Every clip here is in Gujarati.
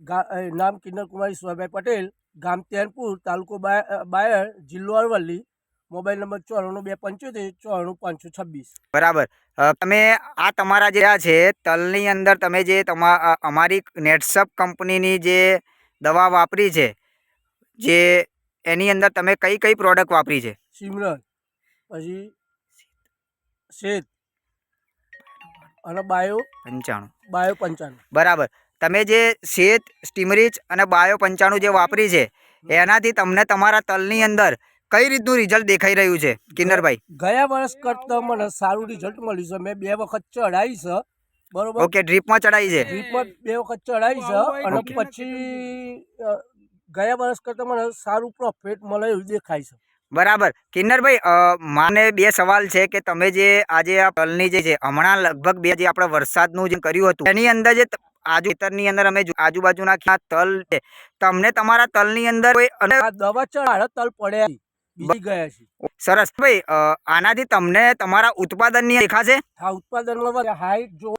નામ કિન્નર કુમાર ઈશ્વરભાઈ પટેલ, ગામ તેનપુર, તાલુકો બાયડ, જિલ્લો અરવલ્લી, મોબાઈલ નંબર 94 275 94 526। બરાબર। તમે આ તમારા જે આ છે તલની અંદર તમે જે અમારી નેટસપ કંપનીની જે દવા વાપરી છે, જે એની અંદર તમે કઈ કઈ પ્રોડક્ટ વાપરી છે? સિમરન, પછી શેત અને બાયો 95। બરાબર। તમે જે શેત, સ્ટીમરીચ અને બાયો 95 જે વાપરી છે, એનાથી તમને તમારા તલની અંદર કઈ રીતનું રિઝલ્ટ દેખાઈ રહ્યું છે કિન્નરભાઈ? ગયા વર્ષ કરતા મને સારું રિઝલ્ટ મળ્યું છે। મેં 2 વખત ચડાવી છે, બરોબર? ઓકે, ડ્રીપમાં ચડાવી છે? ડ્રીપમાં 2 વખત ચડાવી છે અને પછી ગયા વર્ષ કરતા મને સારું પ્રોફિટ મળે એવું દેખાય છે। બરાબર। કિન્નરભાઈ, માને 2 સવાલ છે કે તમે જે આજે આ તલની જે છે હમણાં લગભગ જે આપણે વરસાદનું જે કર્યું હતું એની અંદર જે ખેતરની અંદર અમે આજુબાજુના તલ છે, તમને તમારા તલની અંદર કોઈ દવા ચડાડે તલ પડ્યા બીજી ગયા છે। સરસ ભાઈ, આનાથી તમને તમારા ઉત્પાદનની દેખાશે? હા, ઉત્પાદનમાં હાઈટ જો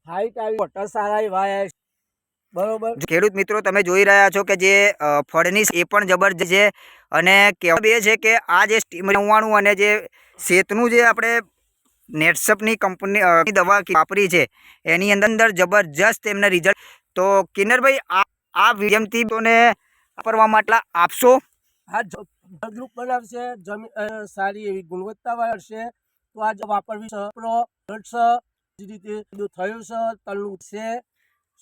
હાઈટ આવી, વોટર સારા એવા આવ્યા છે, બરોબર? ખેડૂત મિત્રો તમે જોઈ રહ્યા છો કે જે ફળની એ પણ જબરજસ્ત છે અને કહેવાય એ છે કે આ જે સ્ટીમ 99 અને જે શેતનું જે આપણે નેટસપની કંપની દવા વાપરી છે એની અંદર જબરજસ્ત એમને રિઝલ્ટ। તો કિન્નરભાઈ, આ વીડિયમથી તોને વાપરવા માટે આપશો? હા, ફળદ્રુપ બનાવશે, જમીન સારી એવી ગુણવત્તાવાળી હશે તો આ વાપરવી છે। જે રીતે થયું છે તલનું છે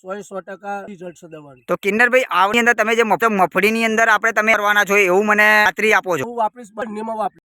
100% રિઝલ્ટ છે દવાનું। તો કિન્નરભાઈ, આની અંદર તમે જે મફળીની અંદર આપણે તમે કરવાના છો એવું મને ખાતરી આપો છો? હું વાપરીશ, બંનેમાં વાપરીશ।